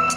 Hello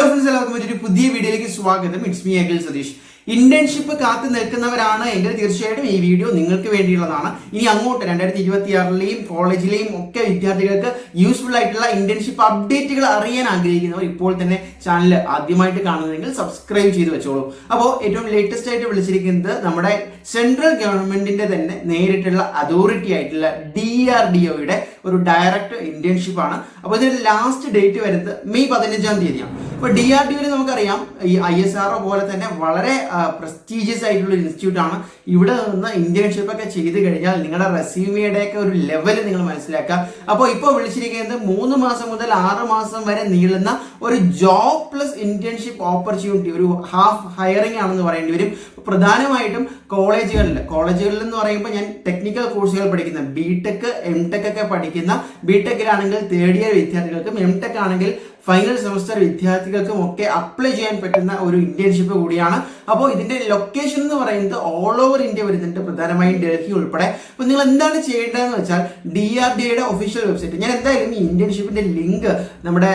friends, എല്ലാവർക്കും ഒരു പുതിയ വീഡിയോയിലേക്ക് സ്വാഗതം. It's me Akhil Satheesh. ഇന്റേൺഷിപ്പ് കാത്തു നിൽക്കുന്നവരാണ് എങ്കിൽ തീർച്ചയായിട്ടും ഈ വീഡിയോ നിങ്ങൾക്ക് വേണ്ടിയുള്ളതാണ്. ഇനി അങ്ങോട്ട് 2026 കോളേജിലെയും ഒക്കെ വിദ്യാർത്ഥികൾക്ക് യൂസ്ഫുൾ ആയിട്ടുള്ള ഇന്റേൺഷിപ്പ് അപ്ഡേറ്റുകൾ അറിയാൻ ആഗ്രഹിക്കുന്നവർ ഇപ്പോൾ തന്നെ ചാനൽ ആദ്യമായിട്ട് കാണുന്നതെങ്കിൽ സബ്സ്ക്രൈബ് ചെയ്ത് വെച്ചോളൂ. അപ്പോൾ ഏറ്റവും ലേറ്റസ്റ്റ് ആയിട്ട് വിളിച്ചിരിക്കുന്നത് നമ്മുടെ സെൻട്രൽ ഗവൺമെന്റിന്റെ തന്നെ നേരിട്ടുള്ള അതോറിറ്റി ആയിട്ടുള്ള DRDOയുടെ ഒരു ഡയറക്റ്റ് ഇന്റേൺഷിപ്പ് ആണ്. അപ്പോൾ ഇതിന്റെ ലാസ്റ്റ് ഡേറ്റ് വരുന്നത് മെയ് 15-ാം തീയതിയാണ്. അപ്പോൾ DRDOയിൽ നമുക്കറിയാം ഈ ISRO പോലെ തന്നെ വളരെ പ്രസ്റ്റീജിയസ് ആയിട്ടുള്ള ഇൻസ്റ്റിറ്റ്യൂട്ട് ആണ്. ഇവിടെ നിന്ന് ഇന്റേൺഷിപ്പ് ഒക്കെ ചെയ്ത് കഴിഞ്ഞാൽ നിങ്ങളുടെ റെസ്യൂമിയുടെ ഒക്കെ ഒരു ലെവൽ നിങ്ങൾ മനസ്സിലാക്കുക. അപ്പോൾ ഇപ്പോൾ വിളിച്ചിരിക്കുന്നത് 3 മാസം മുതൽ 6 മാസം വരെ നീളുന്ന ഒരു ജോബ് പ്ലസ് ഇന്റേൺഷിപ്പ് ഓപ്പർച്യൂണിറ്റി, ഒരു ഹാഫ് ഹയറിംഗ് ആണെന്ന് പറയേണ്ടി വരും. പ്രധാനമായിട്ടും കോളേജുകളിൽ എന്ന് പറയുമ്പോൾ ഞാൻ ടെക്നിക്കൽ കോഴ്സുകൾ പഠിക്കുന്ന BTech MTech ഒക്കെ പഠിക്കുന്ന, BTechിലാണെങ്കിൽ 3rd ഇയർ വിദ്യാർത്ഥികൾക്കും MTech ആണെങ്കിൽ ഫൈനൽ സെമസ്റ്റർ വിദ്യാർത്ഥികൾക്കും ഒക്കെ അപ്ലൈ ചെയ്യാൻ പറ്റുന്ന ഒരു ഇന്റേൺഷിപ്പ് കൂടിയാണ്. അപ്പോൾ ഇതിന്റെ ലൊക്കേഷൻ എന്ന് പറയുന്നത് ഓൾ ഓവർ ഇന്ത്യ വരുന്നുണ്ട്, പ്രധാനമായും ഡൽഹി ഉൾപ്പെടെ. അപ്പോൾ നിങ്ങൾ എന്താണ് ചെയ്യേണ്ടതെന്ന് വെച്ചാൽ DRDOയുടെ ഒഫീഷ്യൽ വെബ്സൈറ്റ്, ഞാൻ എന്തായാലും ഈ ഇന്റേൺഷിപ്പിന്റെ ലിങ്ക് നമ്മുടെ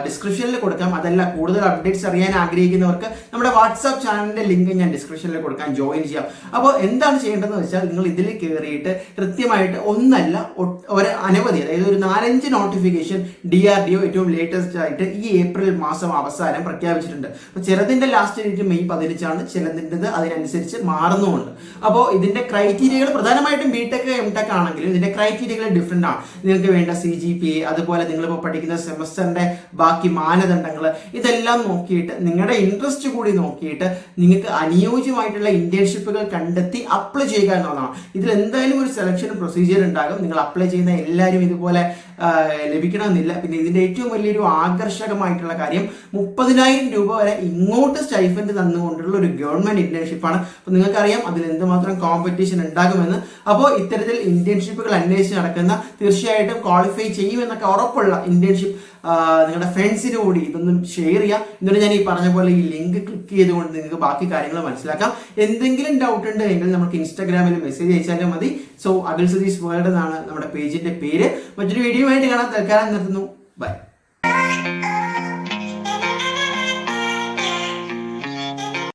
ഡിസ്ക്രിപ്ഷനിൽ കൊടുക്കാം. അതല്ല, കൂടുതൽ അപ്ഡേറ്റ്സ് അറിയാൻ ആഗ്രഹിക്കുന്നവർക്ക് നമ്മുടെ വാട്സാപ്പ് ചാനലിന്റെ ലിങ്ക് ഞാൻ ഡിസ്ക്രിപ്ഷനിൽ കൊടുക്കാൻ, ജോയിൻ ചെയ്യാം. അപ്പോൾ എന്താണ് ചെയ്യേണ്ടതെന്ന് വെച്ചാൽ നിങ്ങൾ ഇതിൽ കയറിയിട്ട് കൃത്യമായിട്ട് ഒന്നല്ല ഒരു അനവധി, അതായത് ഒരു 4-5 നോട്ടിഫിക്കേഷൻ DRDO ഏറ്റവും ലേറ്റസ്റ്റ് ആയിട്ട് ഈ ഏപ്രിൽ മാസം അവസാനം പ്രഖ്യാപിച്ചിട്ടുണ്ട്. അപ്പോൾ ചിലതിന്റെ ലാസ്റ്റ് ഡേറ്റ് മെയ് 15 ചിലതിൻ്റെത് അതിനനുസരിച്ച് മാറുന്നുമുണ്ട്. അപ്പോൾ ഇതിന്റെ ക്രൈറ്റീരിയകൾ പ്രധാനമായിട്ടും BTech MTech ആണെങ്കിലും ഇതിന്റെ ക്രൈറ്റീരിയകൾ ഡിഫറെന്റ് ആണ്. നിങ്ങൾക്ക് വേണ്ട CGPA, അതുപോലെ നിങ്ങളിപ്പോൾ പഠിക്കുന്ന സെമസ്റ്ററിന്റെ ബാക്കി മാനദണ്ഡങ്ങൾ, ഇതെല്ലാം നോക്കിയിട്ട് നിങ്ങളുടെ ഇൻട്രസ്റ്റ് കൂടി നോക്കിയിട്ട് നിങ്ങൾക്ക് അനുയോജ്യമായിട്ടുള്ള ഇന്റേൺഷിപ്പുകൾ കണ്ടെത്തി അപ്ലൈ ചെയ്യുക എന്നുള്ളതാണ്. ഇതിൽ എന്തായാലും ഒരു സെലക്ഷൻ പ്രൊസീജിയർ ഉണ്ടാകും. നിങ്ങൾ അപ്ലൈ ചെയ്യുന്ന എല്ലാവരും ഇതുപോലെ ലഭിക്കണമെന്നില്ല. പിന്നെ ഇതിന്റെ ഏറ്റവും വലിയൊരു ആകർഷകമായിട്ടുള്ള കാര്യം 30,000 രൂപ വരെ ഇങ്ങോട്ട് സ്റ്റൈഫൻഡ് തന്നുകൊണ്ടുള്ള ഒരു ഗവൺമെന്റ് ഇന്റേൺഷിപ്പാണ്. അപ്പോൾ നിങ്ങൾക്കറിയാം അതിൽ എന്തുമാത്രം കോമ്പറ്റീഷൻ ഉണ്ടാകുമെന്ന്. അപ്പോൾ ഇത്തരത്തിൽ ഇന്റേൺഷിപ്പുകൾ അന്വേഷിച്ച് നടക്കുന്ന, തീർച്ചയായിട്ടും ക്വാളിഫൈ ചെയ്യുമെന്നൊക്കെ ഉറപ്പുള്ള ഇന്റേൺഷിപ്പ് നിങ്ങളുടെ ഫ്രണ്ട്സിന് കൂടി ഇതൊന്നും ഷെയർ ചെയ്യാം. എന്നിട്ട് ഞാൻ ഈ പറഞ്ഞ പോലെ ഈ ലിങ്ക് ക്ലിക്ക് ചെയ്തുകൊണ്ട് നിങ്ങൾക്ക് ബാക്കി കാര്യങ്ങൾ മനസ്സിലാക്കാം. എന്തെങ്കിലും ഡൗട്ട് ഉണ്ട് എങ്കിൽ നമുക്ക് ഇൻസ്റ്റാഗ്രാമിൽ മെസ്സേജ് അയച്ചാലും മതി. സോ അഖിൽ സതീഷ് വേൾഡ് എന്നാണ് നമ്മുടെ പേജിന്റെ പേര്. മറ്റൊരു വീഡിയോ ആയിട്ട് കാണാൻ തൽക്കാലം നിർത്തുന്നു. ബൈ.